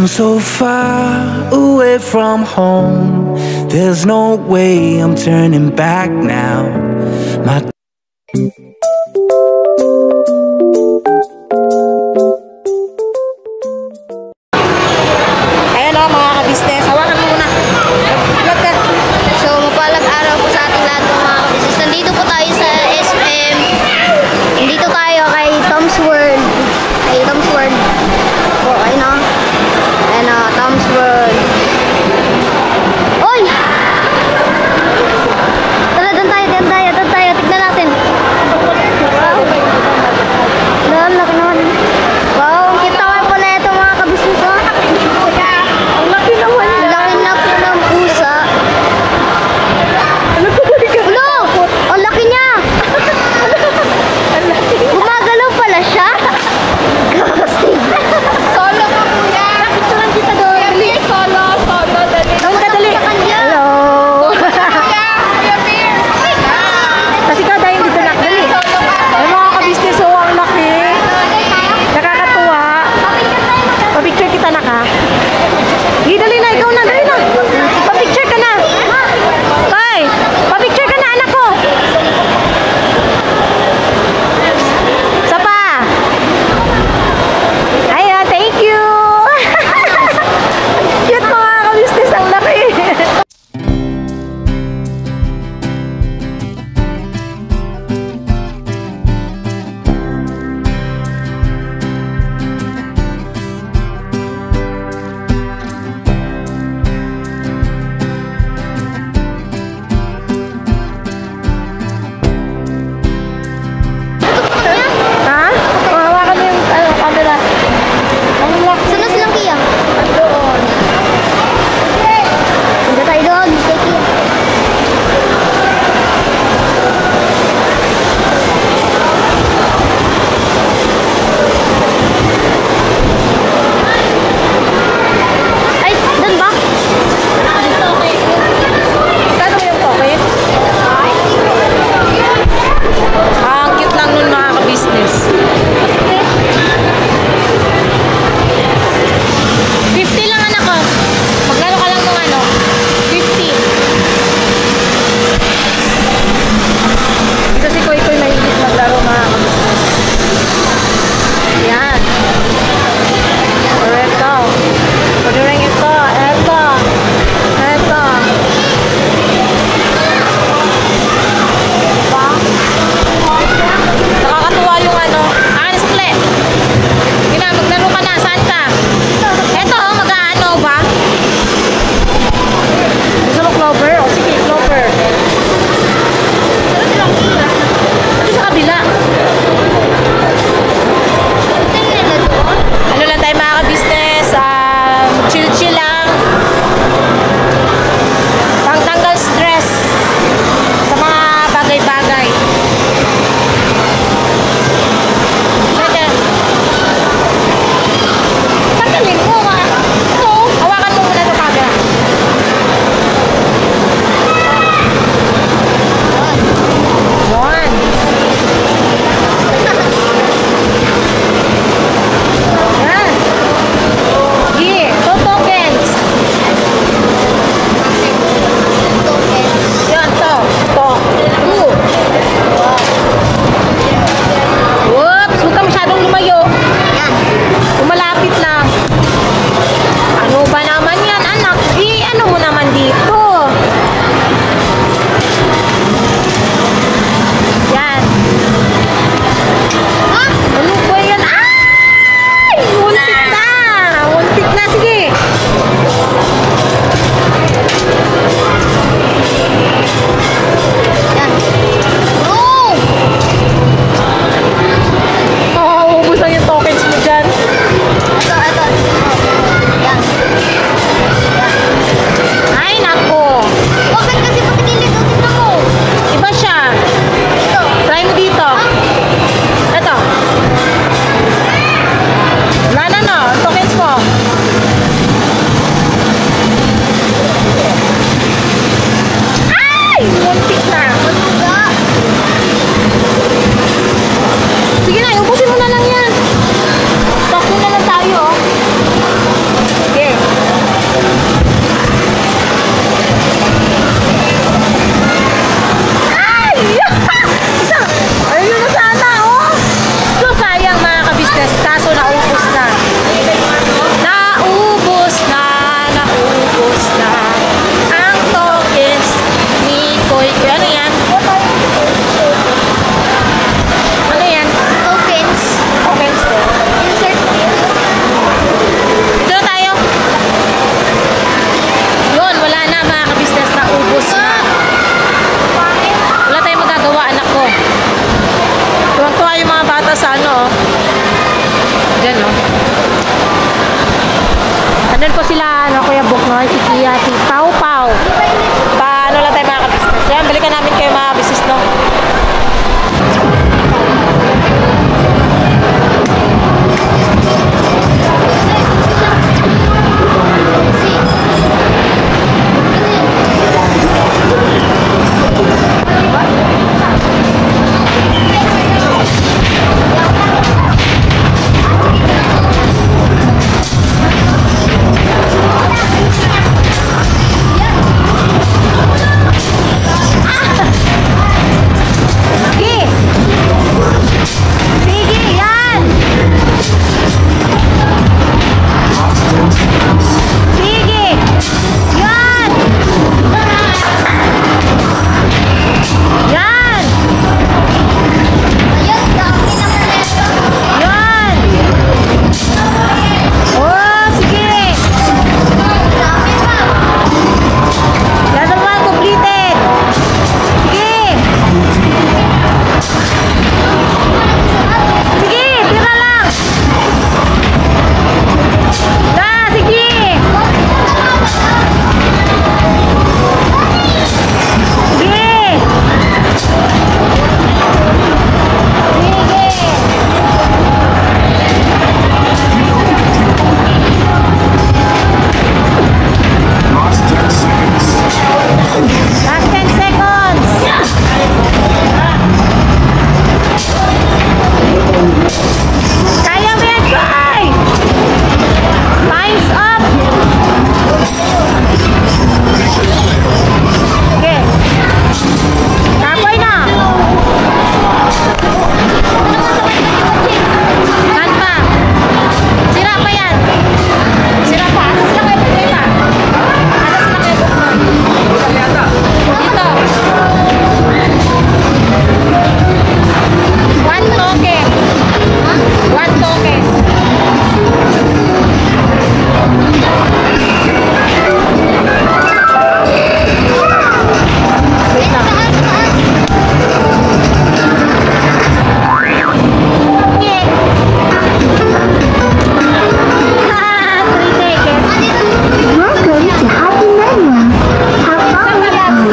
I'm so far away from home. There's no way I'm turning back now. My Ayan o mga kabisnes, hawakan mo muna. So mapalag araw po sa ating lahat mga kabisnes. Nandito po tayo sa SM. Nandito tayo kay Tom's World. Kay Tom's World. Po, ayun o. Ayan o, Tom's World. Oy! Tara, doon tayo. Tignan natin. Wow.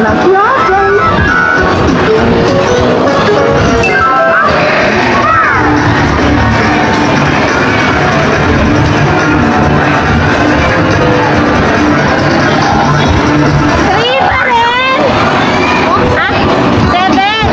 Three pa rin! Ha? Seven!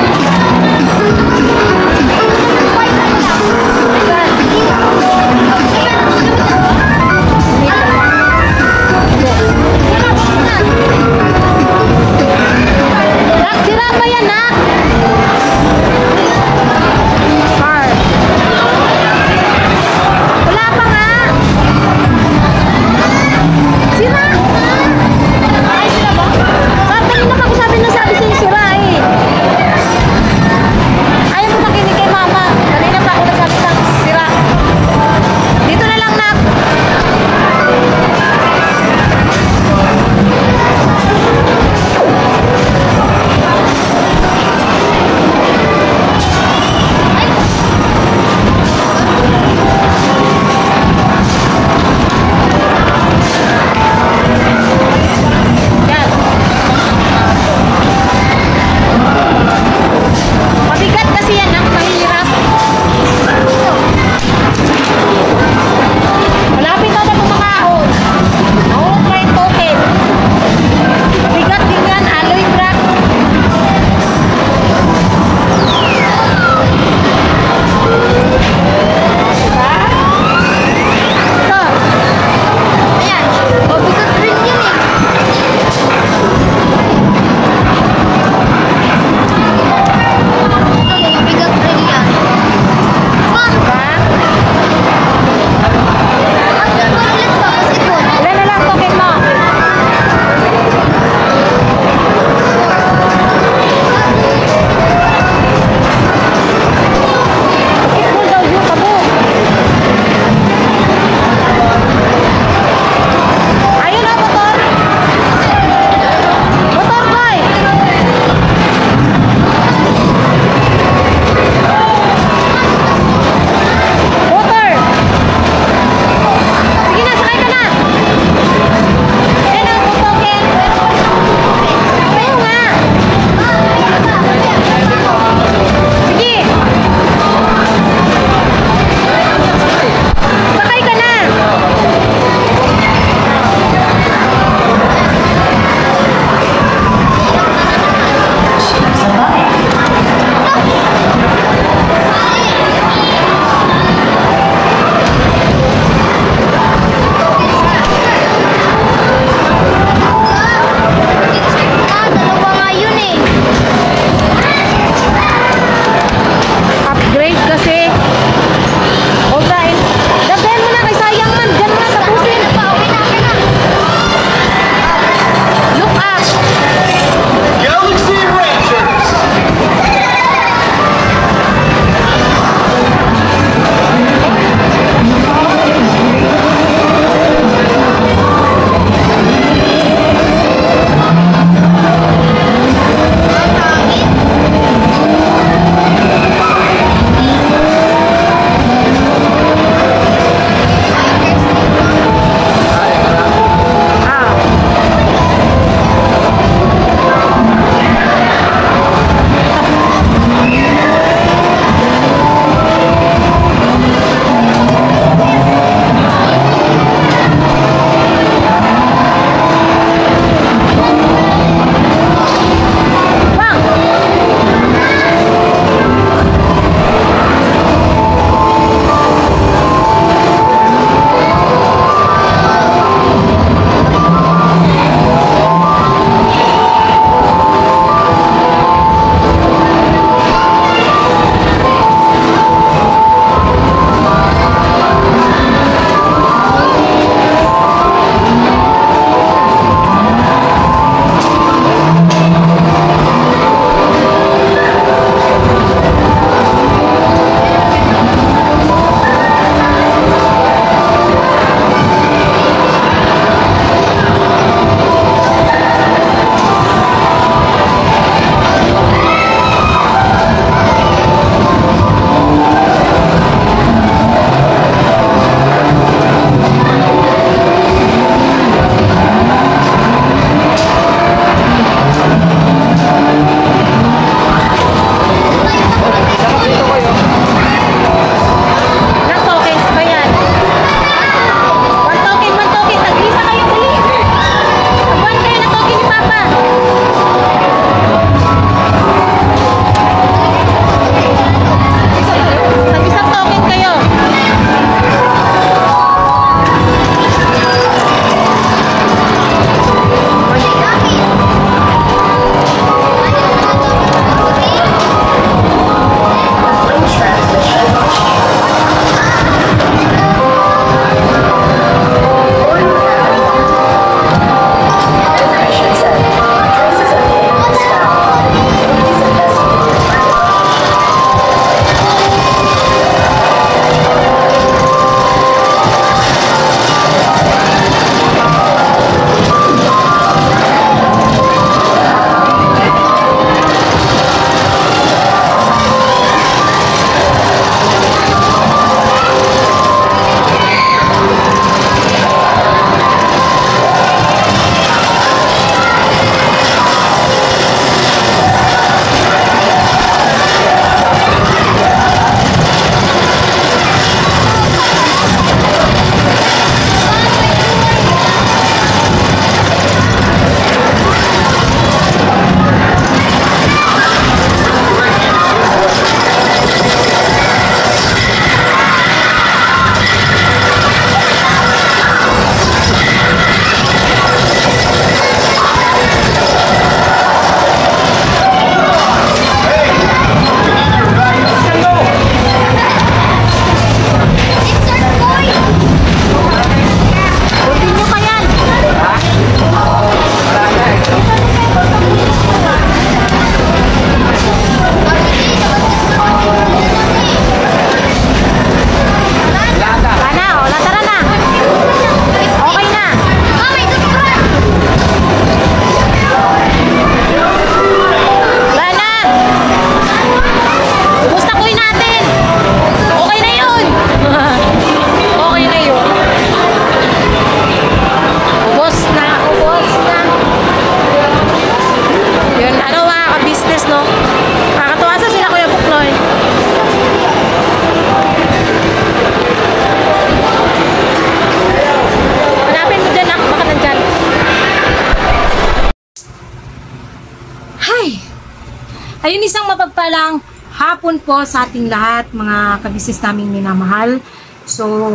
Ayun, isang mapagpalang hapon po sa ating lahat, mga kabisnes naming minamahal. So,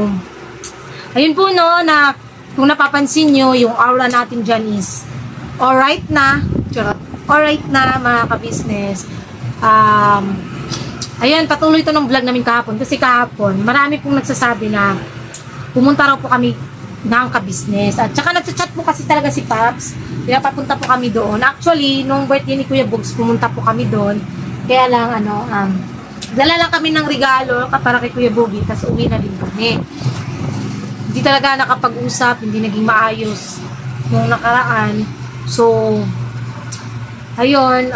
ayun po no, na kung napapansin nyo, yung aura natin dyan is alright na. Alright na mga kabisnes. Ayan, patuloy ito ng vlog namin kahapon. Kasi kahapon, marami pong nagsasabi na pumunta raw po kami ng kabisnes. At saka nagchat po kasi talaga si Paps. Pinapapunta po kami doon. Actually, nung birthday ni Kuya Bugs, pumunta po kami doon. Kaya lang, dala lang kami ng regalo para kay Kuya Bugi, tapos uwi na din kami. Hindi talaga nakapag-usap, hindi naging maayos nung nakaraan. So, ayun,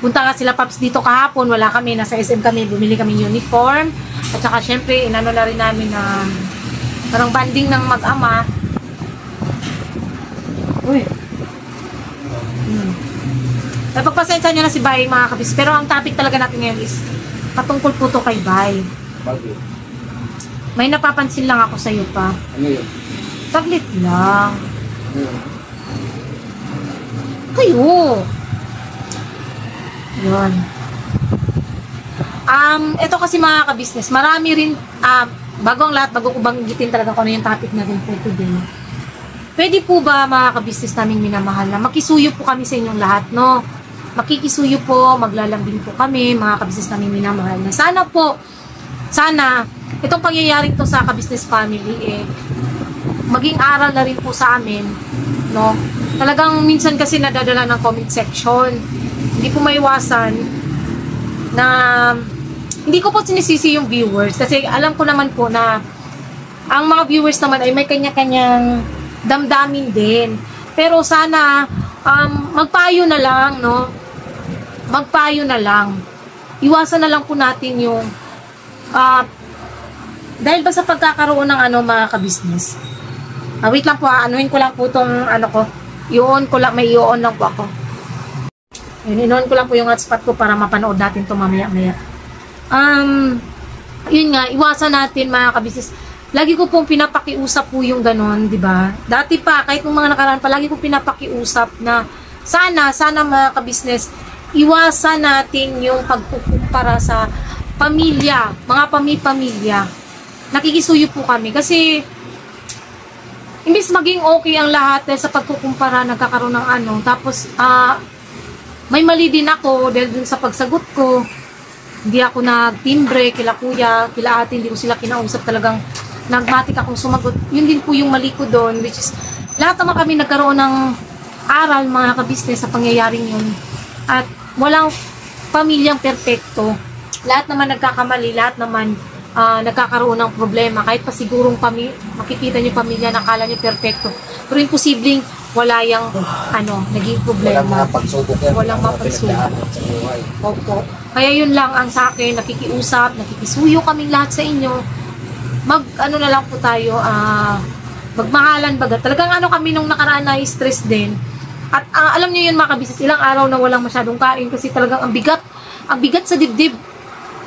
punta nga sila Paps dito kahapon, wala kami, nasa SM kami, bumili kami uniform. At saka syempre, inano na rin namin na parang banding ng mag-ama. Uy. Pagpasensya nyo na si Bay, mga kabis. Pero ang topic talaga natin ngayon is patungkol po to kay Bay. Bakit? May napapansin lang ako sa'yo pa. Ano yun? Saglit lang. Ano yun? Kayo. Yun. Ito kasi mga kabisnes, marami rin, bago ang lahat, bago ko banggitin talaga kung ano yung topic natin for today. Pwede po ba mga kabisnes naming minamahal na makisuyo po kami sa inyong lahat, no? Makikisuyo po, maglalambing po kami, mga kabisnes naming minamahal na. Sana po, itong pangyayaring to sa kabisnes family, maging aral na rin po sa amin, no? Talagang minsan kasi nadadala ng comment section. Hindi po maiwasan na hindi ko po sinisisi yung viewers kasi alam ko naman po na ang mga viewers naman ay may kanya-kanyang damdamin din. Pero sana magpayo na lang, no? Magpayo na lang. Iwasan na lang po natin yung dahil ba sa pagkakaroon ng mga kabisnes. Wait lang po, anuhin ko lang po tong ko. I-on ko lang, may i-on lang po ako. In-on ko lang po yung hotspot ko para mapanood natin to mamaya-maya. Yun nga, iwasan natin mga kabisnes. Lagi ko pong pinapakiusap po yung ganon, di ba? Dati pa, kahit nung mga nakaraan pa, lagi ko pinapakiusap na sana mga kabisnes, iwasan natin yung pagkukumpara sa pamilya, mga pamilya. Nakikisuyo po kami kasi imbis maging okay ang lahat dahil sa pagkukumpara, nagkakaroon ng tapos may mali din ako dahil dun sa pagsagot ko. Hindi ako nagtimbre kila kuya, kila ate, hindi ko sila kinausap, talagang nagmatik akong sumagot. Yun din po yung mali ko doon, which is lahat naman kami nagkaroon ng aral mga kabisnes sa pangyayaring yun. At walang pamilyang perpekto. Lahat naman nagkakamali, lahat naman nagkakaroon ng problema. Kahit pa sigurong makikita nyo pamilya, nakala nyo perpekto. Pero imposibleng wala yung naging problema. Walang mapagsubok yan. Walang mapagsubok. Opo. Kaya yun lang ang sa akin, nakikiusap, nakikisuyo kaming lahat sa inyo. Na lang po tayo, magmahalan baga. Talagang kami nung nakaraan na stress din. At alam niyo yun mga kabisnes, ilang araw na walang masyadong kain kasi talagang ang bigat sa dibdib.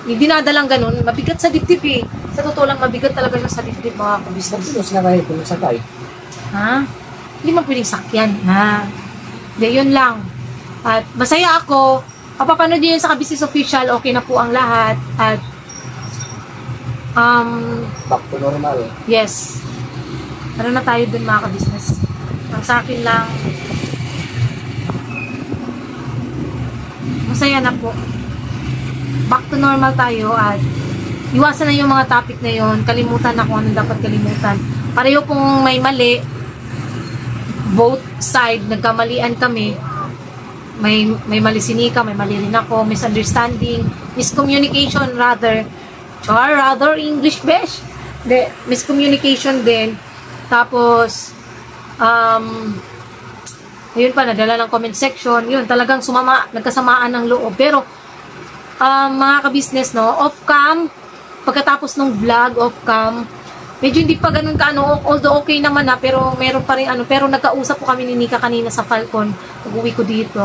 Hindi dinadalang ganun, mabigat sa dibdib eh. Sa totoo lang, mabigat talaga siya sa dibdib mga kabisnes. Sino sila kayo kung sakay? Ha? Hindi man pwedeng sakyan, ha? Hindi, yun lang. At masaya ako. Papapanood nyo yun sa Kabisnes Official, okay na po ang lahat. At, back to normal. yes. Ano na tayo dun mga kabisnes? Ang sa akin lang, masaya na po. Back to normal tayo at iwasan na yung mga topic na yun. Kalimutan na kung anong dapat kalimutan. Pareho pong may mali. Both side, nagkamalian kami. May mali si Nika, may mali rin ako. Misunderstanding, miscommunication rather. Rather English besh. Miscommunication din. Tapos, ayun pa, nadala ng comment section. Yun, talagang nagkasamaan ng loob. Pero, mga kabisnes, no, off-cam, pagkatapos ng vlog, off-cam, medyo hindi pa ganun although okay naman na, pero meron pa rin pero nagkausap po kami ni Nika kanina sa Falcon, pag-uwi ko dito,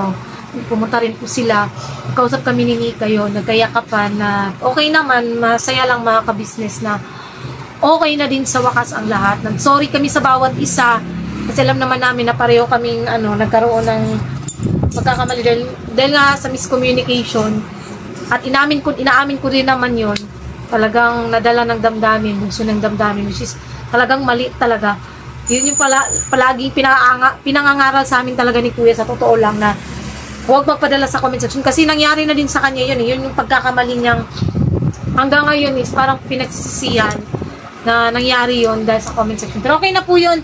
pumunta rin po sila, nagkausap kami ni Nika yun, nagkayakapan na okay naman, masaya lang mga kabisnes na okay na din sa wakas ang lahat. Sorry kami sa bawat isa, kasi alam naman namin na pareho kaming nagkaroon ng Pagkakamali dahil nga sa miscommunication at inaamin ko rin naman yon, talagang nadala ng damdamin, bugso ng damdamin, which is talagang mali talaga. Yun yung palaging pinangangaral sa amin talaga ni Kuya, sa totoo lang, na huwag magpadala sa comment section kasi nangyari na din sa kanya yun. Yun yung pagkakamali niyang hanggang ngayon is parang pinagsisisihan na nangyari yun dahil sa comment section. Pero okay na po yun.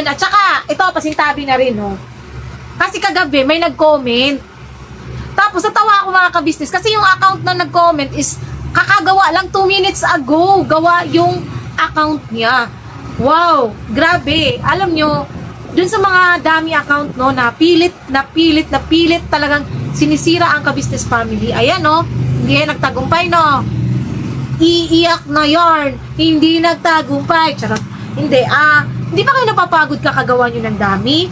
At saka, ito, pasintabi na rin, no? Kasi kagabi, may nag-comment. Tapos, natawa ako mga ka-business. Kasi yung account na nag-comment is, kakagawa lang 2 minutes ago. Gawa yung account niya. Wow! Grabe! Alam nyo, dun sa mga dami account, no, na pilit talagang sinisira ang ka-business family. Ayan, no? Hindi nagtagumpay, no? Iiyak na yarn. Hindi nagtagumpay. Charot. Hindi ba kayo napapagod kakagawa nyo ng dami?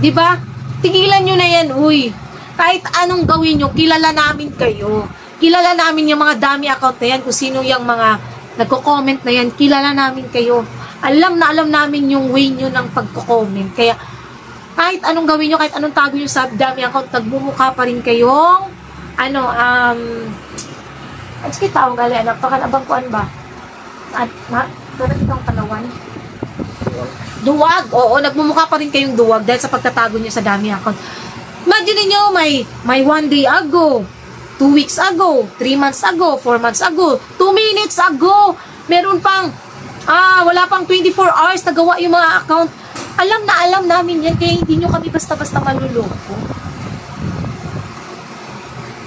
Di ba? Tigilan nyo na yan, uy. Kahit anong gawin nyo, kilala namin kayo. Kilala namin yung mga dami account na yan, kung sino yung mga nagko-comment na yan, kilala namin kayo. Alam namin yung way nyo ng pagko-comment. Kaya, kahit anong gawin nyo, kahit anong tago nyo sa dami account, nagmumukha pa rin kayong, sige taong gali, anak, pakanabang kuan ba? Doon itong kalawan. Duwag, oo, nagmumukha pa rin kayong duwag dahil sa pagtatago nyo sa dami account. Imagine nyo, may 1 day ago, 2 weeks ago, 3 months ago, 4 months ago, 2 minutes ago, meron pang, wala pang 24 hours na gawa yung mga account. Alam namin yan, kaya hindi nyo kami basta-basta maluloko.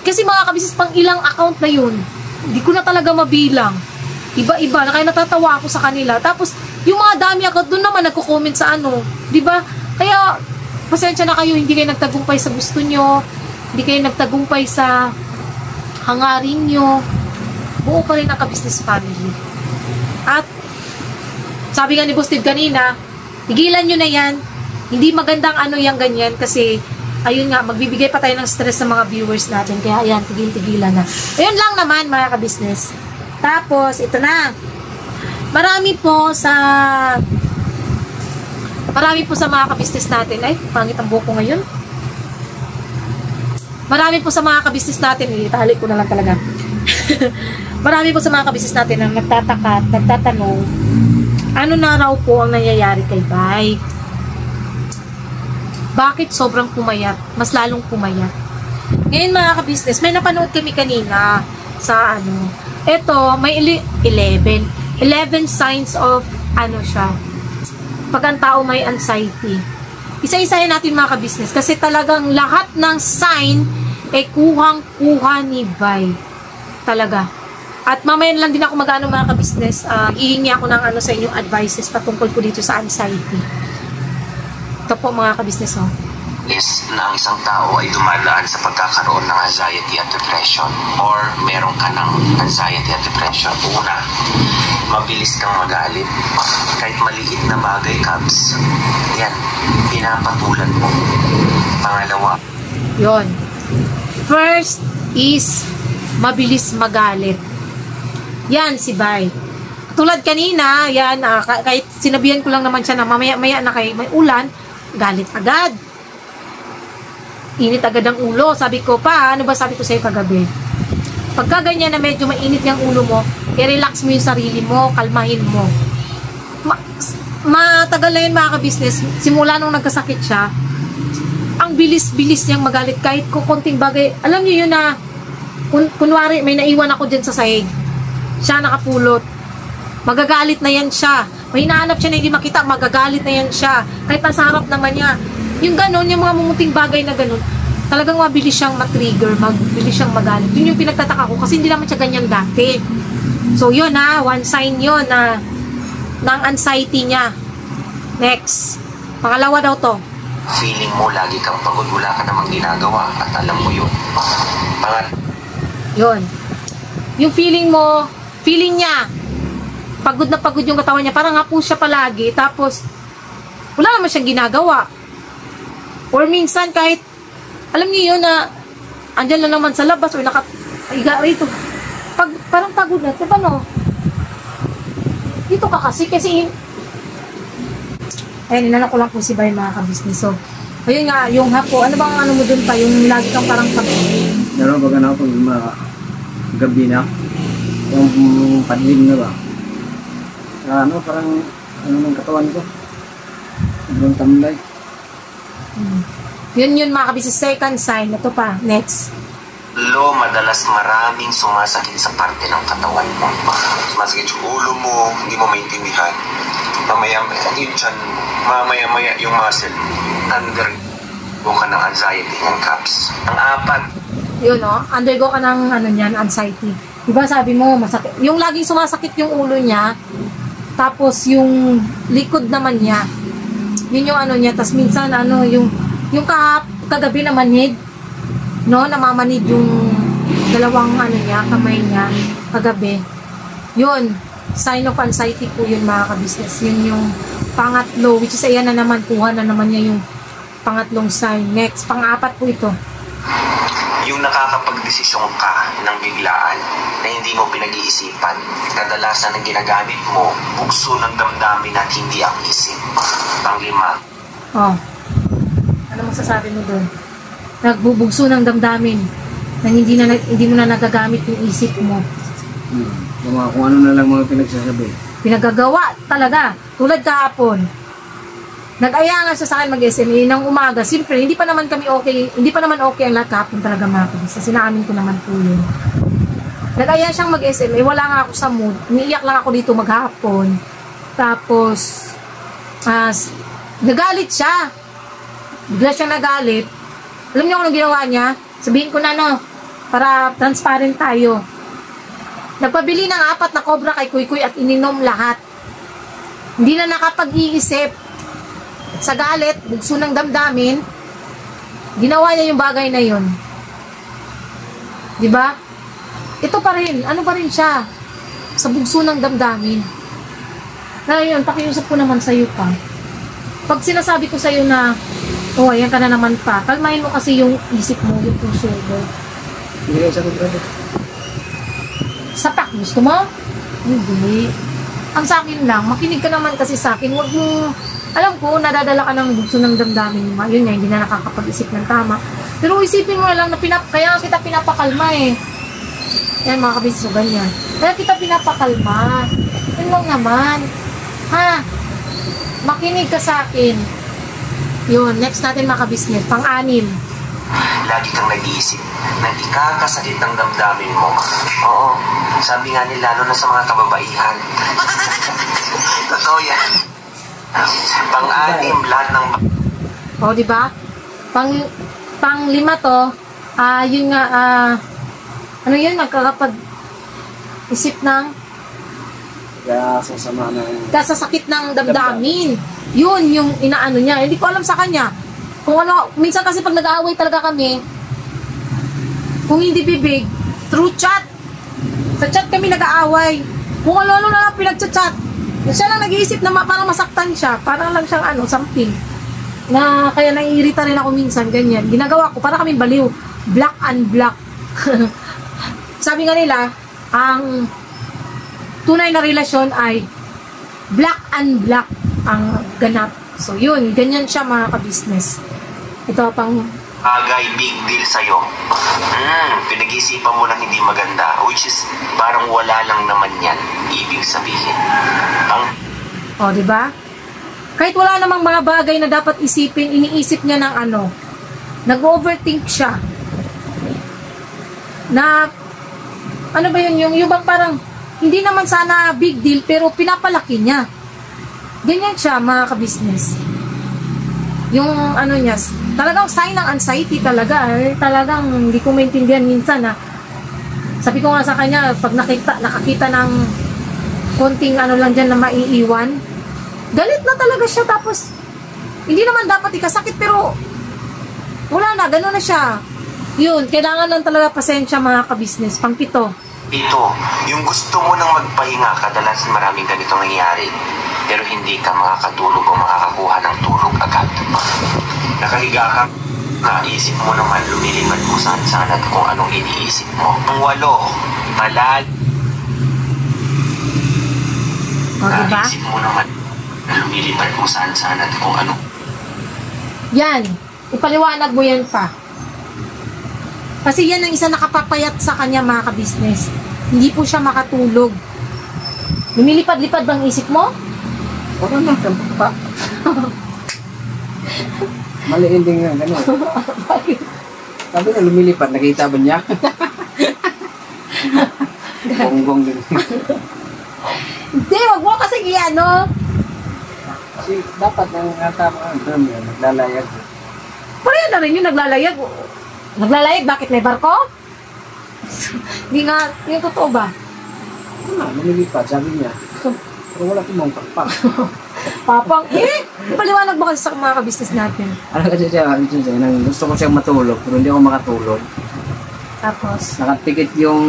Kasi mga kabisis, pang ilang account na yun, hindi ko na talaga mabilang. Iba-iba, na kaya natatawa ako sa kanila. Tapos, yung mga dami account, doon naman nagko-comment sa di ba? Kaya, pasensya na kayo, hindi kayo nagtagumpay sa gusto nyo, hindi kayo nagtagumpay sa hangarin nyo, buo pa rin ang ka-business family. At, sabi nga ni Boss Steve kanina, tigilan nyo na yan, hindi magandang yung ganyan, kasi, ayun nga, magbibigay pa tayo ng stress sa mga viewers natin, kaya ayan, tigil-tigilan na. Ayun lang naman, mga ka-business. Tapos, ito na, marami po sa mga ka-business natin, ay, pangit ang buko ngayon. Marami po sa mga ka-business natin, itali ko na lang talaga. Marami po sa mga ka-business natin ang nagtataka, nagtatanong, ano na raw po ang nangyayari kay Bay? Bakit sobrang pumayat? Mas lalong pumayat. Ngayon mga ka-business, may napanood kami kanina sa Ito, may 11 signs of siya. Pag ang tao may anxiety. Isa-isahin natin mga ka-business kasi talagang lahat ng sign kuhang-kuha ni Bay. Talaga. At mamaya lang din ako mag-ano mga ka-business, hihingi ako ng sa inyong advices patungkol po dito sa anxiety. Ito po mga ka-business, is na ang isang tao ay dumadaan sa pagkakaroon ng anxiety at depression or meron ka ng anxiety at depression. Una, mabilis kang magalit. Kahit maliit na bagay, Cubs, yan, pinapatulan mo. Pangalawa, yon. First is mabilis magalit. Yan si Bay. Tulad kanina, yan, kahit sinabihan ko lang naman siya na mamaya-maya na kay may ulan, galit agad. Init agad ang ulo. Sabi ko pa, sabi ko sa'yo kagabi? Pagka ganyan na medyo mainit yung ulo mo, i-relax mo yung sarili mo, kalmahin mo. Matagal na yun mga ka-business. Simula nung nagkasakit siya, ang bilis-bilis niyang magalit kahit konting bagay. Alam niyo yun na, kunwari may naiwan ako dyan sa sahig, siya nakapulot, magagalit na yan siya. May hinahanap siya na hindi makita, magagalit na yan siya. Kahit nasa harap naman niya. Yung ganon, yung mga mumuting bagay na ganon, talagang mabilis siyang matrigger, mabilis siyang magalit. Yun yung pinagtataka ko kasi hindi naman siya ganyan dati. So yun one sign yun na ng anxiety niya. Next. Pangalawa daw to. feeling mo lagi kang pagod, wala ka namang ginagawa at alam mo yun. Yun. Yung feeling mo, feeling niya, pagod na pagod yung katawan niya, parang nga po siya palagi, tapos wala naman siyang ginagawa. Or minsan kahit, alam niyo yun na, andyan lang naman sa labas, or nakahiga rito. Parang pagod na, diba no? Dito ka kasi, ayun, inala ko lang po si Bay mga kabisnes. So, Ayun nga, yung hapo. Ano bang ano mo dun pa? Yung lagi kang parang Meron ba na pag gabi na? Yung padling na ba? Ano, parang ano ng katawan ko? Ibang tamlay. Yun mga kabisnes. Second sign. Ito pa. Next. Madalas maraming sumasakit sa parte ng katawan mo. Sumasakit yung ulo mo, hindi mo maintindihan. Mamaya-maya yung tiyan, mamaya-maya yung muscle. Undergo ka ng anxiety and caps. Ang apat, Yun, undergo ka ng ano niyan, anxiety. Diba sabi mo, masakit. Yung laging sumasakit yung ulo niya, tapos yung likod naman niya, yun yung ano niya, tapos minsan ano, yung kagabi na manid, no, namamanid yung dalawang ano niya, kamay niya, kagabi. Yun, sign of anxiety po yun mga kabisnes. Yun yung pangatlo, which is ayan na naman, kuha na naman niya yung pangatlong sign. Next, pang-apat po ito. yung nakakapagdesisyon ka ng biglaan na hindi mo pinag-iisipan. Kadalasan ang ginagamit mo, bugso ng damdamin at hindi ang isip. Panglima. Oh. Ano masasabi mo doon? Nagbubugso ng damdamin na hindi mo na nagagamit yung isip mo. Kung ano na lang mga pinagsasabi. Pinagagawa talaga. Tulad kahapon. Nag-aya nga siya sa akin mag-SME ng umaga. Siyempre, hindi pa naman okay ang lahat kahapon talaga mga kabisa. Sinaamin ko naman po yun. Nag-aya siyang mag-SME. Wala nga ako sa mood. Umiiyak lang ako dito maghapon. Tapos, nagalit siya. Bigla siyang nagalit. Alam niyo kung anong ginawa niya? Sabihin ko na para transparent tayo. Nagpabili ng 4 na cobra kay Kuy Kuy at ininom lahat. Hindi na nakapag-iisip. Sa galit, bugso ng damdamin, ginawa niya yung bagay na yun. Diba? Ito pa rin. Ano pa rin siya? Sa bugso ng damdamin. Ngayon, pakiusap ko naman sa'yo pa. Pag sinasabi ko sa'yo na, oh, ayan ka na naman pa, kalmahin mo kasi yung isip mo, yung puso mo. Hindi kayo sa kontrado. Sapak, gusto mo? Hindi. Ang sa akin lang, makinig ka naman kasi sa akin, wag mo, alam ko, nadadala ka ng bugso ng damdamin mo. Yun nga, hindi na nakakapag-isip ng tama. Pero isipin mo na lang na kaya kita pinapakalma eh. Yan mga kabisyo, ganyan. Kaya kita pinapakalma. Yun lang naman. Ha? Makinig ka sa akin. Yun, next natin mga kabisnes. Pang-6. Lagi kang nag-iisip na ikakasakit ng damdamin mo. Oo, sabi nga nila, lalo na sa mga kababaihan. Totoo yan. Pang-6, lahat ng... O, diba? Pang-5 to, yun nga, ano yun, nagkakapag-isip ng Kaya sasama ng... kasasakit ng damdamin. Yun, yung inaano niya. Hindi ko alam sa kanya. Kung ano, minsan kasi pag nag-aaway talaga kami, kung hindi bibig, through chat. Sa chat kami nag-aaway. Kung ano na lang pinag-chat. Siya lang nag-iisip na parang masaktan siya. Parang lang siyang something. Na kaya naiirita rin ako minsan, ganyan. Ginagawa ko, para kaming baliw. Black and black. Sabi nga nila, ang tunay na relasyon ay black and black ang ganap. So yun, ganyan siya mga ka-business. Ito pang Agay, big deal sa'yo. Pinag-iisipan mo lang hindi maganda, which is parang wala lang naman yan, ibig sabihin. diba? Kahit wala namang mga bagay na dapat isipin, iniisip niya ng nag-overthink siya. Na, ano ba yun, yung bang parang, hindi naman sana big deal, pero pinapalaki niya. Ganyan siya, mga ka-business. Yung niya, talagang sign ng anxiety talaga. Talagang hindi ko maintindihan minsan sabi ko nga sa kanya, pag nakakita ng konting lang dyan na maiiwan, galit na talaga siya. Tapos, hindi naman dapat ikasakit, pero wala na, gano'n na siya. Yun, kailangan lang talaga pasensya mga ka-business. Pang-7. Ito, yung gusto mo nang magpahinga, kadalasan maraming ganito nangyayari. Pero hindi ka makakatulog o makakakuha ng tulog agad. Nakahiga ka, naisip mo naman, lumilipad mo saan at kung anong iniisip mo. Ang 8, palagi. Diba? Naisip mo naman, lumilipad mo saan at kung anong... Yan. Ipaliwanag mo yan pa. Kasi yan ang isa nakapapayat sa kanya, mga ka-business. Hindi po siya makatulog. Lumilipad-lipad bang isip mo? Wala na, pa. Maliin din nga, gano'n. Sabi na lumilipad, nakita ba niya? Gonggong din. Hindi, wag mo kasi ano. Kasi dapat nang tama doon yun, naglalayag. Pareho na rin yung naglalayag. Naglalayag, bakit may barko? Hindi nga, yung totoo ba? Wala, lumilipad, sabi niya. Pero wala kumang pakpak. Papang, paliwanag mo kasi sa mga ka-business natin. Ano kasi siya, nang gusto ko siyang matulog, pero hindi ako makatulog. Tapos, Nakatikit yung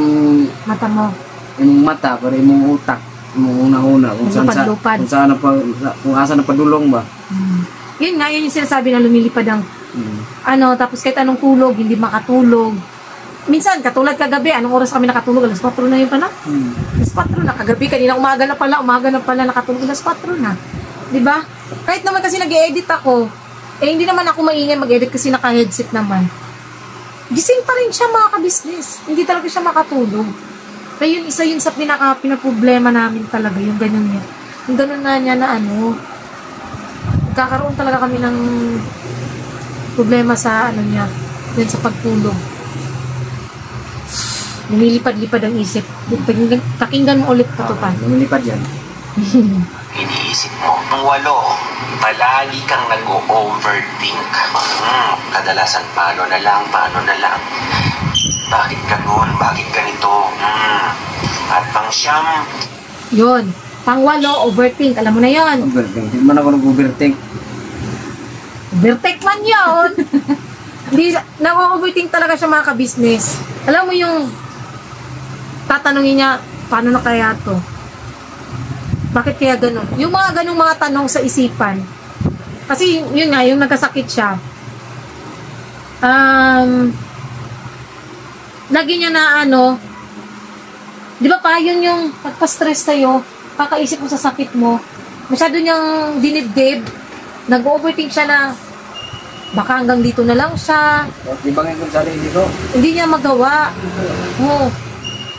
mata mo. mata, pero yung utak. Yung una-una, kung Lumipad-lupad. kung asa na padulong ba. Yun nga, yun yung sinasabi na lumilipad ang tapos kahit anong tulog, hindi makatulog. Minsan, katulad kagabi, anong oras kami nakatulog? Alas 4 na yun pa na? Alas 4 na, kagabi, kanina umaga na pala nakatulog, alas 4 na. Diba? Kahit naman kasi nag-edit ako, hindi naman ako maingay mag-edit kasi naka-headset naman. Gising pa rin siya, mga ka-business. Hindi talaga siya makatulog. Kaya yun, isa yun sa pinaproblema namin talaga, yung ganun niya. Yung ganun na niya na magkakaroon talaga kami ng problema sa niya, yun sa pagtulog. Lumilipad-lipad ang isip. Pakinggan mo ulit pa to pa. Lumilipad yan. Iniisip mo, ang 8, palagi kang nag-overthink. Kadalasan, paano na lang. Bakit ganun? Bakit ganito? At pang 9, Yun. Pang 8, overthink. Alam mo na yun. Overthink. Hindi man ako nag-overthink. Overthink man yun. Hindi, nag-overthink talaga siya, mga ka-business. Alam mo yung tatanungin niya, paano na kaya to? Bakit kaya ganun? Yung mga ganung mga tanong sa isipan. Kasi yun nga, yung nagkasakit siya. Lagi niya na di ba pa, yun yung pagpa-stress tayo, kakaisip mo sa sakit mo, masyado niyang dinibdib, nag-overthink siya na baka hanggang dito na lang siya. Ibangin ko sa sarili ko. Hindi niya magawa.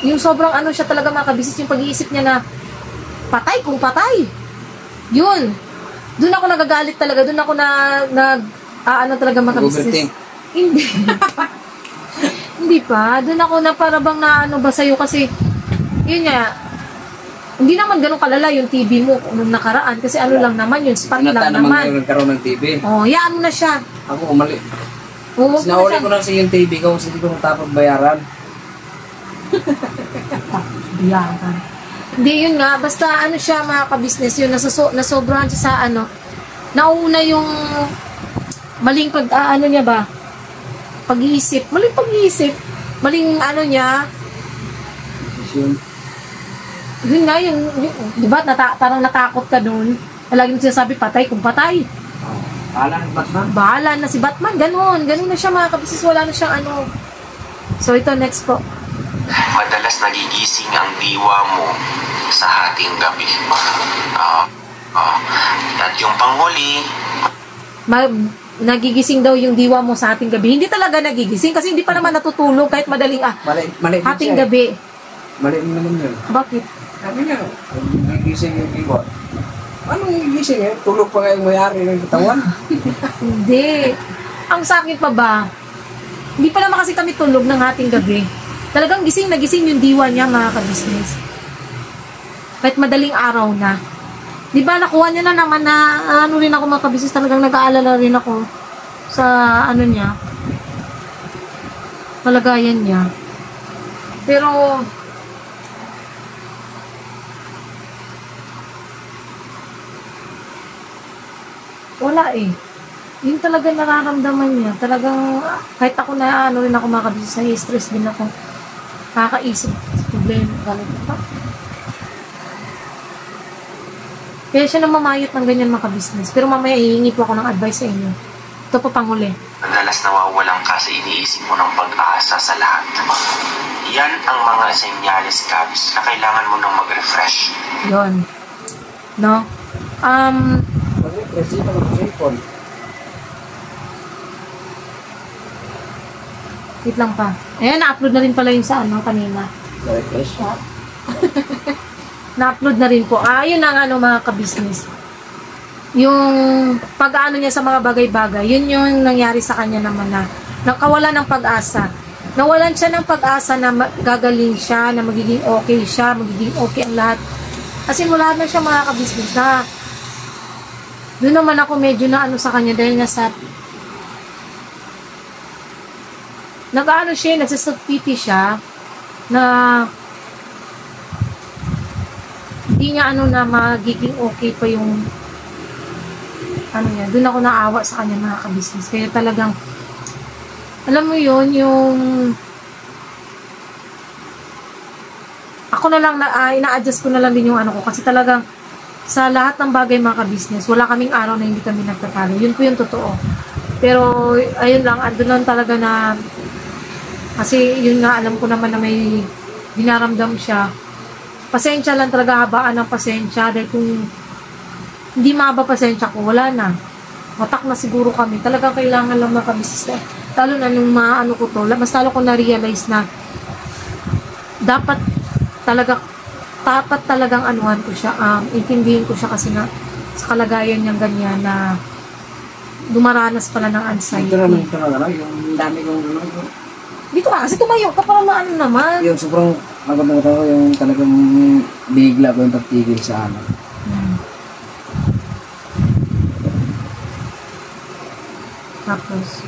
Yung sobrang siya talaga, mga ka-business, yung pag-iisip niya na patay kung patay. Yun. Doon ako nagagalit talaga. Doon ako talaga, mga ka-business. Hindi. Hindi pa. Doon ako na parabang ba sa'yo kasi yun nga, hindi naman ganun kalala yung TV mo nung nakaraan kasi lang naman yun, spot lang naman. Nagkaroon ng TV. Yaan mo na siya. Ako, umali. Sinauli ko na sa yung TV ko kasi hindi ko natapag bayaran. Bayaran. Hindi, yun nga. Basta siya, mga ka-business, yun, nasobrahan siya sa nauna yung maling niya ba? Pag-iisip. Maling pag-iisip. Maling niya. Yun nga, di ba, parang natakot ka dun. Lagi mo sinasabi, patay kung patay. Bahala na Batman. Bahala na si Batman, ganun. Ganun na siya, mga kabisis, wala na siyang So, ito, next po. madalas nagigising ang diwa mo sa hating gabi. At yung panghuli, nagigising daw yung diwa mo sa ating gabi. Hindi talaga nagigising kasi hindi pa naman natutulog kahit madaling Mali hating gabi. Mali naman yun. Bakit? Sabi niya, nagigising yung diwa. Anong nagigising eh? Tulog pa nga yung mayari ng katawan. Hindi. Ang sa akin pa ba, hindi pa naman kasi kami tulog ng hating gabi. Talagang nagising yung diwa niya, mga ka-business. Kahit madaling araw na. Di ba, nakuha niya na naman na rin ako, mga ka-business, talagang nag-aalala rin ako sa niya, kalagayan niya. Pero, wala eh. Yun talaga nararamdaman niya. Talagang, kahit ako na rin ako, mga ka-business, na-stress din ako. Kakaisip sa problema. Ganito pa. Kaya siya namamayot ng ganyan, mga ka-business. Pero mamaya hihingi po ako ng advice sa inyo. Ito po panghuli. madalas nawawalan ka sa iniisip mo ng pag-asa sa lahat. Yan ang mga senyales, Cabs, na kailangan mo nang mag-refresh. Yun. No? Mag-refresh, hindi pa mag-refresh. Wait lang pa. Ayan, na-upload na rin pala yung sa ano kanina. Refresh. Na-upload na rin po. Yun ang ano mga ka-business. Yung pag-ano niya sa mga bagay-bagay, yun yung nangyari sa kanya naman na nakawala ng pag-asa. Nawalan siya ng pag-asa na gagaling siya, na magiging okay siya, magiging okay ang lahat. Kasi mula na siya mga ka-business na doon naman ako medyo na ano sa kanya dahil nga sa nag-ano siya, nagsasagpiti siya na hindi niya ano na magiging okay pa yung ano niya. Doon ako naawa sa kanya mga ka-business. Kaya talagang alam mo yun, yung ako na lang ina-adjust ko na lang din yung ano ko kasi talagang sa lahat ng bagay mga ka-business, wala kaming araw na hindi kami nagtatalo. Yun po yung totoo. Pero ayun lang, andun lang talaga na kasi yun nga, alam ko naman na may dinaramdam siya. Pasensya lang talaga, habaan ng pasensya dahil kung hindi mahaba pasensya ko, wala na. Matak na siguro kami. Talagang kailangan lang mga ka-business na talo na nung maano ko to, mas talo ko na-realize na dapat talagang anuhan ko siya, intindihin ko siya kasi na sa kalagayan niyang ganyan na dumaranas pala ng anxiety. Ito naman yung dami kong gano'n. Dito ka, kasi tumayo ka para maano naman. Yung sobrang magandang ko, yung talagang bigla ko yung pagtigil sa ano. Tapos,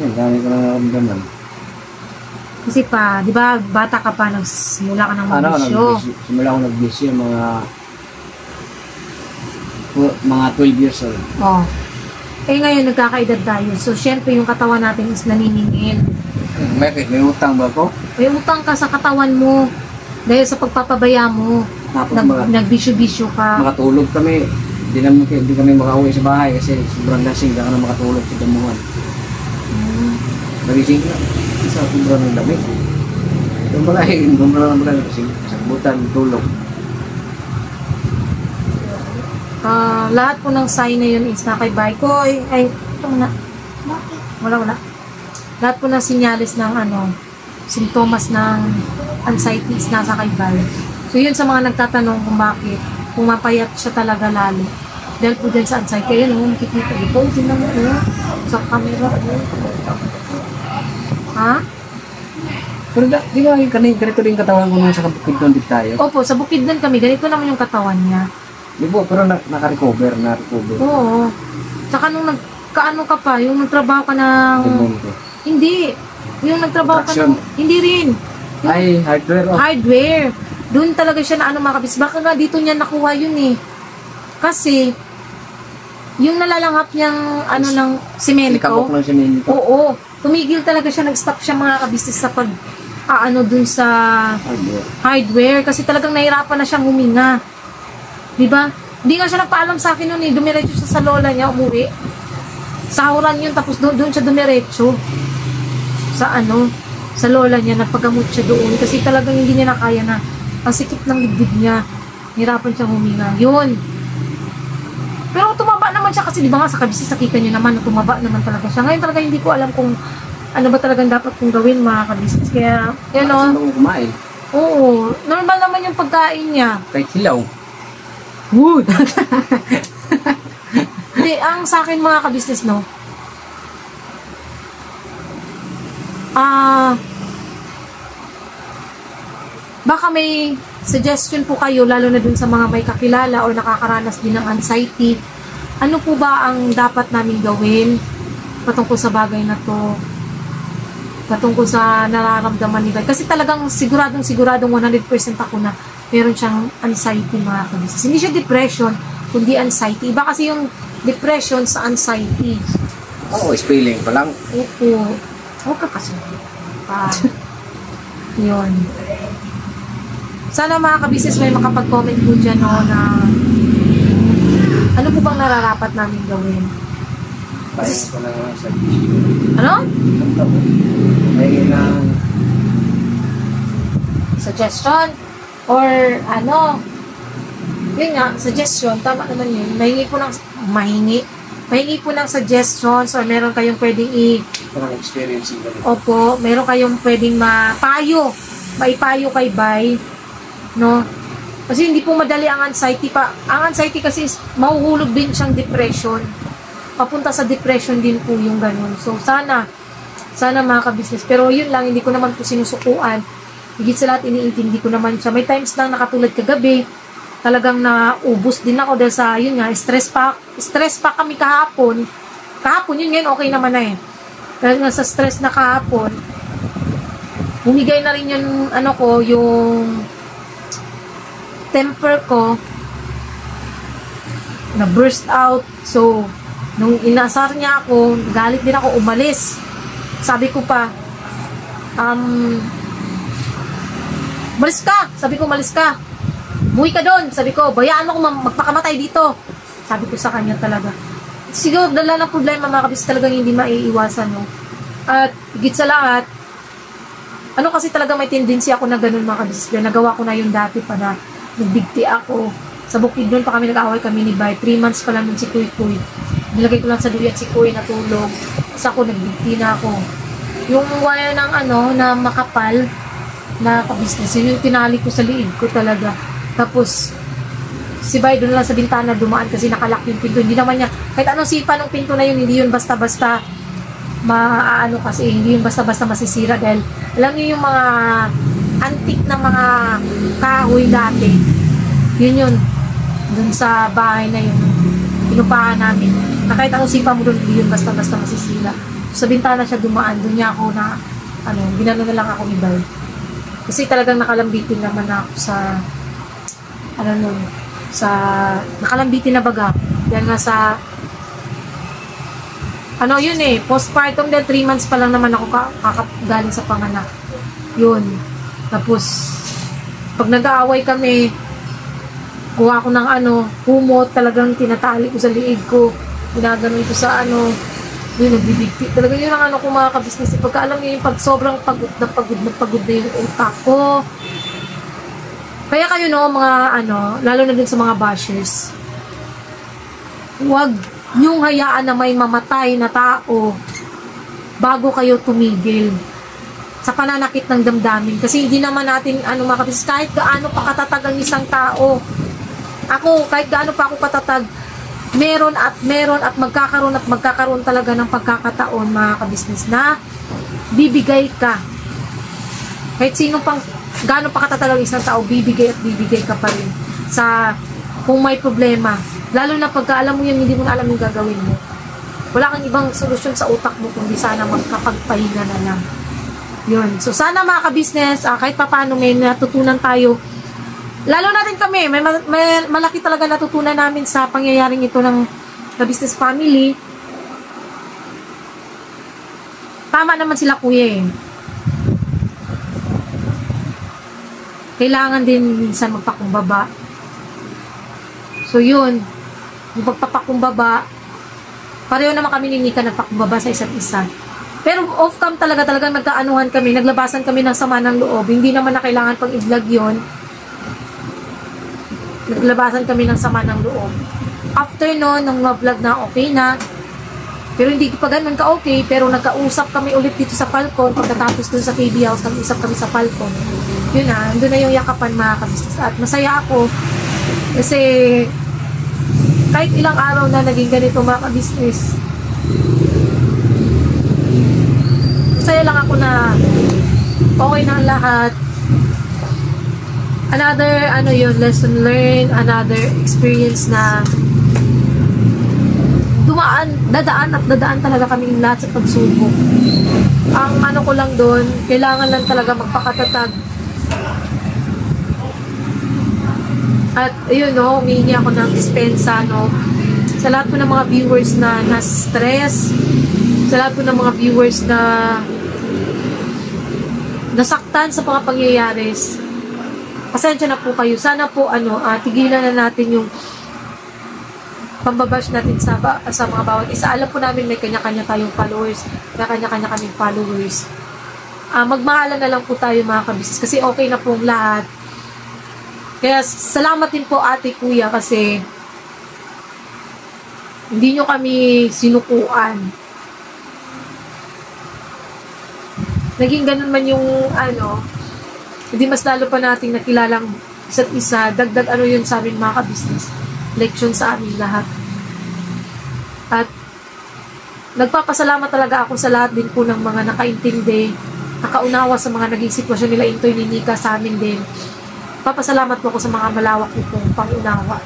Yan, dami ko na naramdaman. kasi pa, di ba, bata ka pa, nagsimula ka ng magbisyo. Simula ako nagbisyo, mga 12 years old. Oh. Eh ngayon, nagkakaedad tayo. So, syempre, yung katawan natin is naniningil. May utang ba ako? May utang ka sa katawan mo dahil sa pagpapabaya mo. Tapos Nagbisyo-bisyo ka. makatulog kami. Hindi kami makauwi sa bahay kasi sobrang lasing. Hindi ka na makatulog sa damuhan. Nagising na. Isa sobrang ng lamig. Yung mga kasi sa butan, tulog. Lahat po ng sign na yun is nakaibay ko. Ay, ito muna. Wala. Lahat po ng sinyalis ng simptomas ng anxiety is nasa kaibay. So, yun sa mga nagtatanong kung bakit, kung mapayat siya talaga lalo. Dahil po dyan sa anxiety, ayun, makikita dito. Tingnan mo, sa camera. Ha? Pero di ba ganito rin katawan ko nung sa bukid doon dito tayo? Opo, sa bukid doon kami, ganito naman yung katawan niya. Di ba, pero naka-recover. Oo. Tsaka nung nagkaano ka pa, yung nagtrabaho ka ng... Hindi. Yung nagtrabaho ka ng... Hindi rin. Ay, hardware. Hardware. Doon talaga siya na mga kabis. Baka nga dito niya nakuha yun eh. Kasi, yung nalalanghap niyang ng semento. Likabok ng semento. Oo. Tumigil talaga siya. Nag-stop siya mga kabisnes sa pag... dun sa... Hardware. Kasi talagang nahirapan na siyang huminga. Diba? Hindi nga siya nagpaalam sa akin noon eh. Dumiretso siya sa lola niya, umuwi. Sahuran yun, tapos doon siya dumiretso. Sa lola niya, nagpagamot siya doon. Kasi talagang hindi niya nakaya na ang sikip ng dibdib niya. Hirapan siyang huminga. Yun. Pero tumaba naman siya kasi di ba nga sa kabisnes, nakita niyo naman na tumaba naman talaga siya. Ngayon talaga hindi ko alam kung ano ba talagang dapat kong gawin mga kabisnes. Kaya, yun o. Kumain. Oo. Normal naman yung pagkain niya. Kahit hilaw. Wood! Hindi, ang sa akin mga kabisnes, no? Baka may suggestion po kayo, lalo na dun sa mga may kakilala o nakakaranas din ng anxiety. Ano po ba ang dapat namin gawin patungkol sa bagay na to? Patungkol sa nararamdaman nila. Kasi talagang siguradong 100% ako na meron siyang anxiety mga kabisnes. Hindi siya depression, kundi anxiety. Iba kasi yung depression sa anxiety. Oo, spelling pa lang. Opo. Huwag ka kasi. Yun. Sana mga kabisnes may makapag-comment po dyan na ano po bang nararapat namin gawin? Pahinga ko lang sa Ano? Pahinga lang. Suggestion? Or yun nga, suggestion, tama naman yun. Mahingi mahingi po ng suggestions or meron kayong pwedeng Parang experience yung ganun. Opo, meron kayong pwedeng maipayo kay Bay, no? Kasi hindi po madali ang anxiety pa. Ang anxiety kasi is mahuhulog din siyang depression. Papunta sa depression din po yung ganun. So, sana mga ka-business. Pero yun lang, hindi ko naman po sinusukuan. Higit sa lahat, iniintindi ko naman siya. May times lang nakatulad kagabi, talagang naubos din ako dahil sa, yun nga, stress pa kami kahapon. Kahapon, yun ngayon, okay naman na eh. Dahil nga sa stress na kahapon, bumigay na rin yung, yung temper ko, na burst out. So, nung inasar niya ako, galit din ako, umalis. Sabi ko pa, malis ka! Sabi ko, malis ka. Buhay ka doon. Sabi ko, bayaan mo kung magpakamatay dito. Sabi ko sa kanya talaga. Siguro, dala ng problema mga kabis talagang hindi maiiwasan, no? At, higit sa lahat, kasi talaga may tendency ako na ganun mga kabis. Nagawa ko na yung dati pa na nagbigti ako. Sa bukid doon pa kami nag-away kami ni Bay. 3 months pa lang nun si Kuy. Nilagay ko lang sa duyan si Kuy natulog. Tapos ako, nagbigti na ako. Yung wire ng na makapal na ka-business, yun yung tinali ko sa liig ko talaga. Tapos, si Bay doon lang sa bintana dumaan kasi nakalak yung pinto. Hindi naman niya, kahit anong sipa ng pinto na yun, hindi yun basta-basta kasi hindi yun basta-basta masisira dahil alam niyo yung mga antique na mga kahoy dati. Yun doon sa bahay na yun. Pinupahan namin. Na kahit anong sipa mo doon, hindi yun basta-basta masisira. So, sa bintana siya dumaan, doon niya ako na, ginano na lang ako ni Bay. Kasi talagang nakalambitin naman ako sa, nakalambitin na baga. Dahil nga sa, postpartum dahil 3 months pa lang naman ako galing sa panganak. Yun. Tapos, pag nag-aaway kami, kuha ko ng kumot, talagang tinatali ko sa liig ko. Ginaganon ko sa yun, nagbibigti. Talaga yun ang ko mga ka-business. Pagka alam niyo yung pag sobrang pagod na yung utak ko. Kaya kayo mga lalo na din sa mga bashers, huwag niyong hayaan na may mamatay na tao bago kayo tumigil sa pananakit ng damdamin. Kasi hindi naman natin, mga ka-business, kahit gaano pa katatag ang isang tao. Ako, kahit gaano pa ako katatag, meron at magkakaroon talaga ng pagkakataon mga ka-business na bibigay ka. Kahit sino pang gaano pa katatag ang isang tao, bibigay ka pa rin sa kung may problema. Lalo na pagka alam mo yun, hindi mo na alam yung gagawin mo. Wala kang ibang solusyon sa utak mo kundi sana magkapagpahinga na lang. Yun. So sana mga ka-business, kahit paano may natutunan tayo. Lalo natin kami, may malaki talaga natutunan namin sa pangyayaring ito ng ka-business family. Tama naman sila kuya eh. Kailangan din minsan magpakumbaba. So yun, yung pagpapakumbaba, pareho naman kami ni Nika nagpakumbaba sa isa't isa. Pero off-cam talagang nagkaanuhan kami, naglabasan kami ng sama ng loob. Hindi naman na kailangan pang i-vlog yun. Naglabasan kami ng sama ng loob. After nung ma-vlog na okay na, pero hindi pa ganun ka-okay, pero nagkausap kami ulit dito sa Falcon, pagkatapos dun sa KB House, nag-usap kami sa Falcon. Yun doon na yung yakapan mga ka-business. At masaya ako, kasi kahit ilang araw na naging ganito mga ka-business, masaya lang ako na okay na ang lahat. Another, lesson learned, another experience na dadaan talaga kami lahat sa pagsubok. Ang ko lang doon, kailangan lang talaga magpakatatag. At, humihingi ako ng dispensa, sa lahat po ng mga viewers na na-stress, sa lahat po ng mga viewers na nasaktan sa mga pangyayari. Pasensya na po kayo. Sana po, tigilan na natin yung pambabash natin sa mga bawat isa. Alam po namin may kanya-kanya tayong followers, may kanya-kanya kaming followers. Magmahalan na lang po tayo mga ka-business kasi okay na pong lahat. Kaya salamat din po ate kuya kasi Hindi nyo kami sinukuan. Naging ganun man yung hindi mas lalo pa nating nakilalang isa't isa. Dagdag yun sa amin mga ka-business. Leksyon sa amin lahat. At nagpapasalamat talaga ako sa lahat din po ng mga nakaintindi, nakaunawa sa mga naging sitwasyon nila Intoy ni Nika sa amin din. Papasalamat po ako sa mga malawak po pong pangunawa.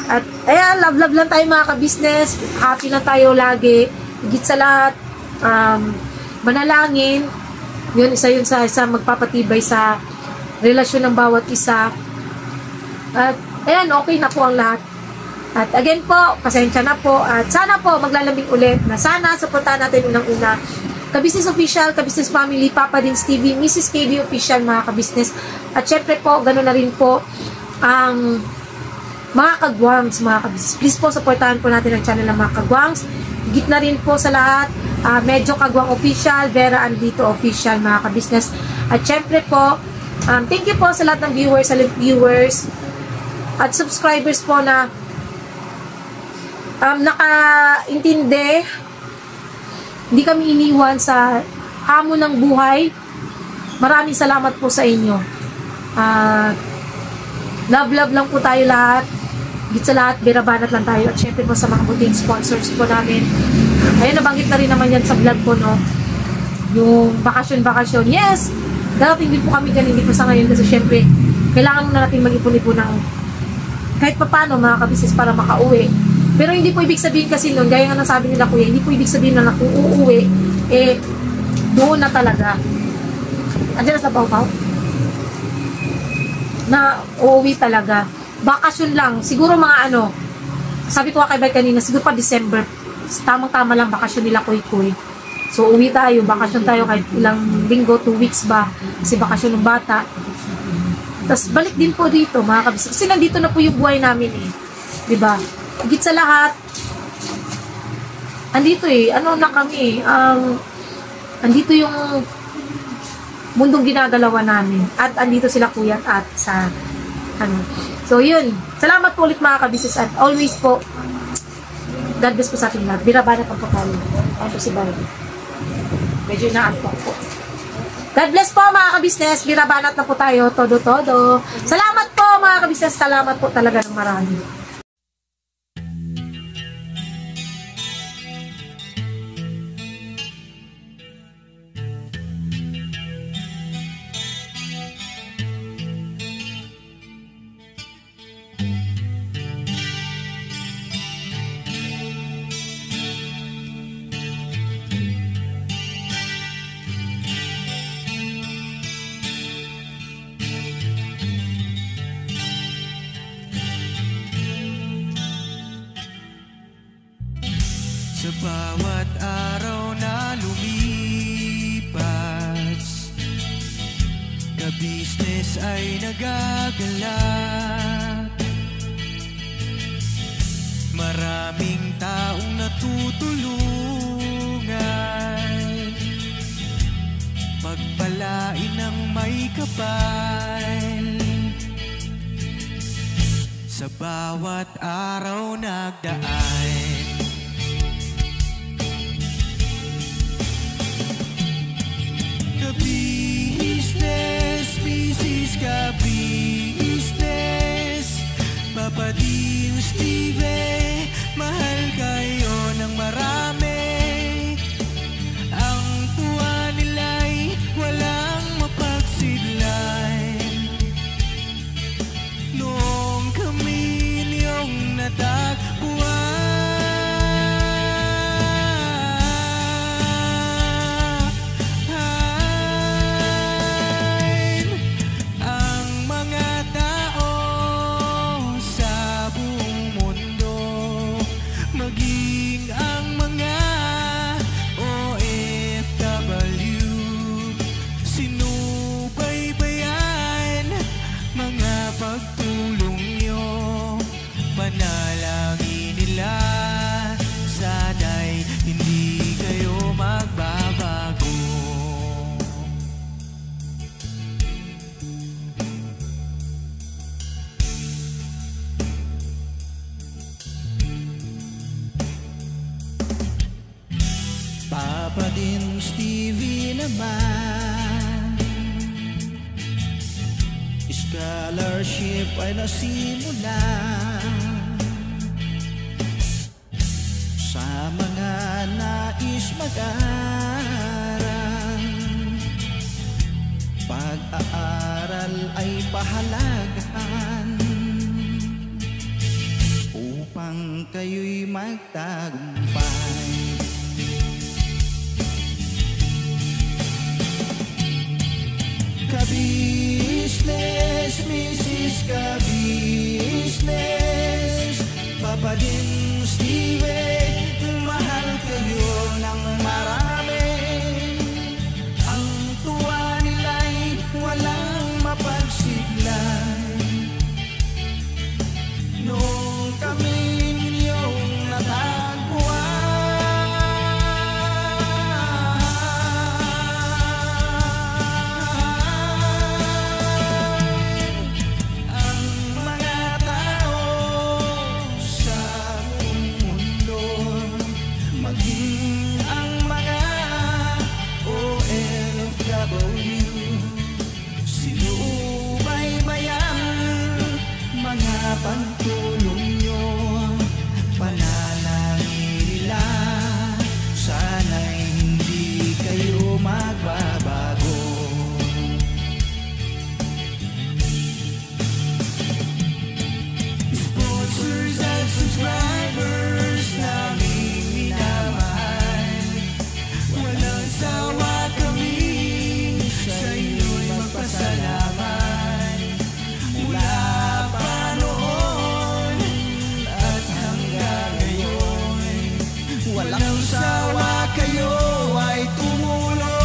At ayan, love lang tayo mga ka-business. Happy lang tayo lagi. Higit sa lahat, manalangin. Yun sa magpapatibay sa relasyon ng bawat isa. At ayan, okay na po ang lahat. At again po, pasensya na po. At sana po maglalambing ulit na sana supportahan natin unang-una Ka-Business Official, Ka-Business Family, Papa Dins TV, Mrs. KB Official mga ka-business. At syempre po, gano'n na rin po ang mga kagwangs, mga ka-business. Please po, supportahan po natin ang channel ng mga kagwangs. Higit na rin po sa lahat, Medyo Kagwang Official, Vera Andito Official mga ka-business. At syempre po, thank you po sa lahat ng viewers at subscribers po na nakaintindi. Hindi kami iniwan sa hamon ng buhay. Maraming salamat po sa inyo. Love lang po tayo lahat. Higit sa lahat, birabanat lang tayo. At syempre po sa mga buting sponsors po namin. Ayun, nabanggit na rin naman yan sa vlog ko, no? Yung bakasyon. Yes! Darating din po kami dyan, hindi po sa ngayon. Kasi syempre, kailangan na natin mag-ipon-ipon ng kahit pa paano mga ka-business para makauwi. Pero hindi po ibig sabihin kasi nun, gaya nga nasabi nila kuya, hindi po ibig sabihin na kung uuwi, doon na talaga. Andiyan na sa Pau-Pau? Na uuwi talaga. Bakasyon lang. Siguro mga sabi ko kay Bay kanina, siguro pa December. Tamang-tama lang bakasyon nila kuy-kuy. So uwi tayo, bakasyon tayo kahit ilang linggo, 2 weeks ba. Kasi bakasyon ng bata. Tapos balik din po dito mga kabisnes. Kasi nandito na po yung buhay namin Diba? Higit sa lahat, andito na kami andito yung mundong ginagalawan namin. At andito sila kuya at sa So yun, salamat po ulit mga kabisnes at always po, God bless po sa ating lahat. Birabanat ang pagkain. Ano po si Barry? Medyo naantok po. God bless po mga kabisnes. Birabanat na po tayo. Todo. Salamat po mga kabisnes. Salamat po talaga ng marami. Sa bawat araw na lumipas, ka-business ay nagagalak. Maraming taong natutulungan, pagpalain ng may kapal. Sa bawat araw nagdaan, ka-business, Papa Dins TV, mahal kayo ng marami. Ang tuwa nila'y walang mapagsidlan. Noong kami niyong natagpuan, ang man. Scholarship ay nasimulan sa mga nais mag-aral. Pag-aaral ay pahalagahan upang kayo'y magtagumpay. Ka-business, Mrs. Ka-business, Papa din Steve, mahal kayo ng marami. Ang tuwa nila'y walang mapagsiglay. Nung kami ninyong natagpuan, ang mga tao sa buong mundo, maging ang mga OFW, sinubaybayan mga pagtulong nyo, panalangin nila, sana'y hindi kayo magbabago. Sponsors at subscribers namin minamahal, walang sawa kami sa inyo'y magpasalamat. Mula pa noon at hanggang ngayon, walang sawa kayo ay tumulong.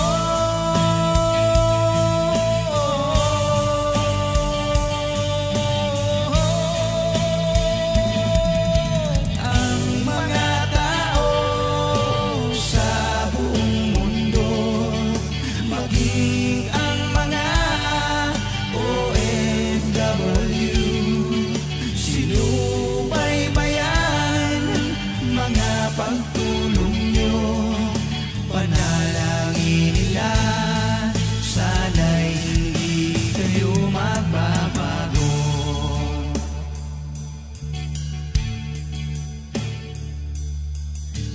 Ang mga tao sa buong mundo, maging ang mga OFW, sinubaybayan mga pagtulong nyo, panalangin nila, sana'y hindi kayo magbabago.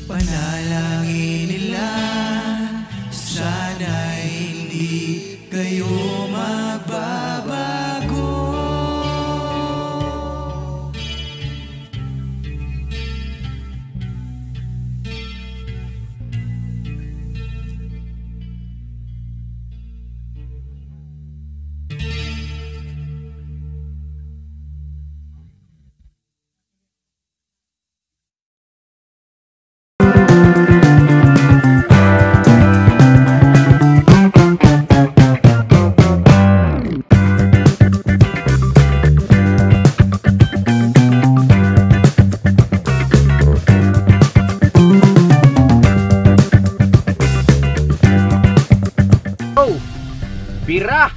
Panalangin nila, sana'y hindi kayo magbabago. Bira!